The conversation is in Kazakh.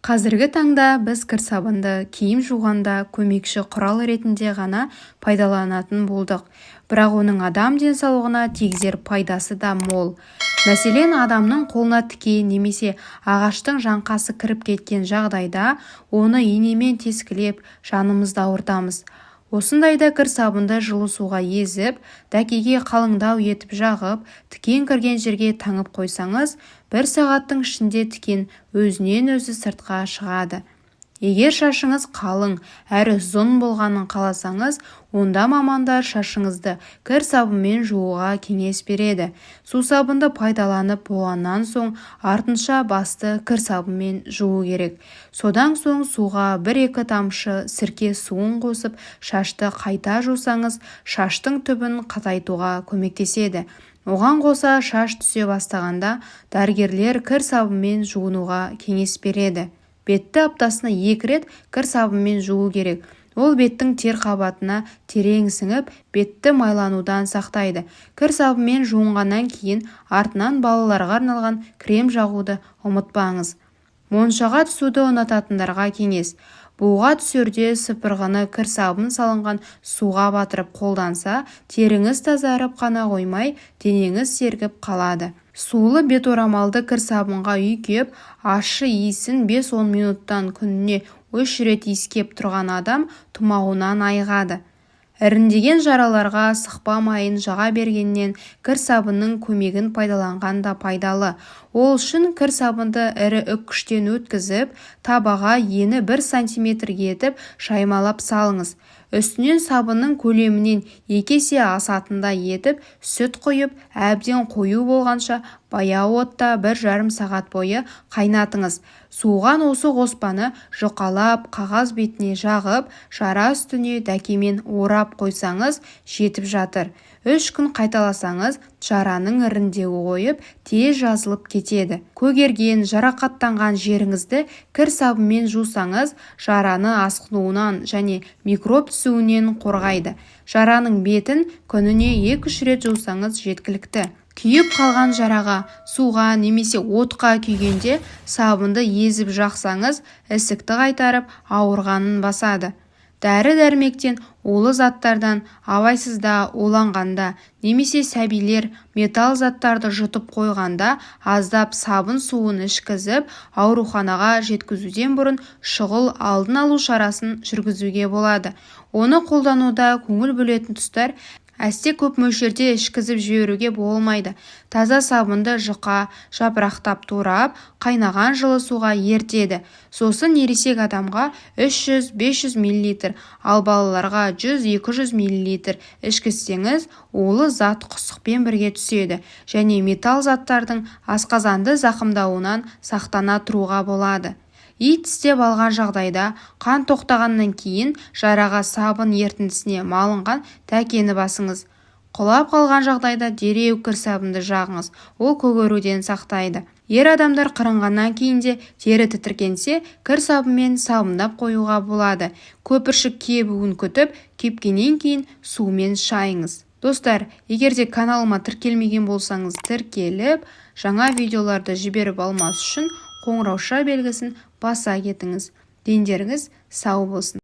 Қазіргі таңда біз кір сабынды киім жуғанда көмекші құрал ретінде ғана пайдаланатын болдық. Бірақ оның адам денсаулығына тигізер пайдасы да мол. Мәселен, адамның қолына тіке немесе ағаштың жаңқасы кіріп кеткен жағдайда оны инемен тескілеп жанымызды ауыртамыз. Осындайда кір сабынды жылы суға езіп, дәкеге қалыңдау етіп жағып, тікен кірген жерге таңып қойсаңыз, 1 сағаттың ішінде тікен өзінен өзі сыртқа шығады. Егер шашыңыз қалың әрі ұзын болғанын қаласаңыз, онда мамандар шашыңызды кір сабынмен жууға кеңес береді. Су сабынды пайдаланып болғаннан соң артынша басты кір сабынмен жуу керек. Содан соң суға 1-2 тамшы сірке суын қосып, шашты қайта жусаңыз, шаштың түбін қатайтуға көмектеседі. Оған қоса шаш түсе бастағанда дәрігерлер кір сабынмен жуынуға кеңес береді. Бетті аптасына 2 рет кір сабынмен жуу керек. Ол беттің тер қабатына терең сіңіп, бетті майланудан сақтайды. Кір сабынмен жуынғаннан кейін артынан балаларға арналған крем жағуды ұмытпаңыз. Моншаға түсуді ұнататындарға кеңес. Буға түсерде сыпырғыны кір сабын салынған суға батырып қолданса, теріңіз тазарып қана қоймай, денеңіз сергіп қалады. Сулы бет орамалды кір сабынға үйкеп, ащы иісін 5-10 минуттан күніне 3 рет иіскеп тұрған адам тұмауынан айығады. Іріндеген жараларға сықпа майын жаға бергеннен кір сабынның көмегін пайдаланған да пайдалы. Ол үшін кір сабынды ірі үккіштен өткізіп, табаға ені 1 см етіп шаймалап салыңыз. Үстінен сабынның көлемінен 2 есе асатындай етіп, сүт құйып, әбден қою болғанша баяу отта 1,5 сағат бойы қайнатыңыз. Суыған осы қоспаны жұқалап, қағаз бетіне жағып, жара үстіне дәкемен орап қойсаңыз, жетіп жатыр. 3 күн қайталасаңыз, жараның іріндеуі қойып, тез жазылып кетеді. Көгерген, жарақаттанған жеріңізді кір сабынмен жусаңыз, жараны асқынуынан және микроб түсуінен қорғайды. Жараның бетін күніне 2-3 рет жусаңыз жеткілікті. Күйіп қалған жараға, суға немесе отқа күйгенде сабынды езіп жақсаңыз, ісікті қайтарып, ауырғанын басады. Дәрі-дәрмектен, улы заттардан, абайсызда, уланғанда, немесе сәбилер металл заттарды жұтып қойғанда аздап сабын суын ішкізіп, ауруханаға жеткізуден бұрын шұғыл алдын алу шарасын жүргізуге болады. Оны қолдануда көңіл бөлетін тұстар: әсте көп мөлшерде ішкізіп жіберуге болмайды. Таза сабынды жұқа, жапырақтап турап, қайнаған жылы суға ертеді. Сосын ересек адамға 300-500 мл, ал балаларға 100-200 мл ішкізсеңіз, улы зат құсықпен бірге түседі және металл заттардың асқазанды зақымдауынан сақтана тұруға болады. Ит тістеп алған жағдайда қан тоқтағаннан кейін жараға сабын ертіндісіне малынған дәкені басыңыз. Құлап қалған жағдайда дереу кір сабынды жағыңыз. Ол көгеруден сақтайды. Ер адамдар қырынғаннан кейін де тері тітіркенсе, кір сабынмен сабындап қоюға болады. Көпіршік кебуін күтіп, кепкеннен кейін сумен шайыңыз. Достар, егер де каналыма тіркелмеген болсаңыз, тіркеліп, жаңа видеоларды жіберіп алмас үшін қоңырауша белгісін баса кетіңіз. Дендеріңіз сау болсын.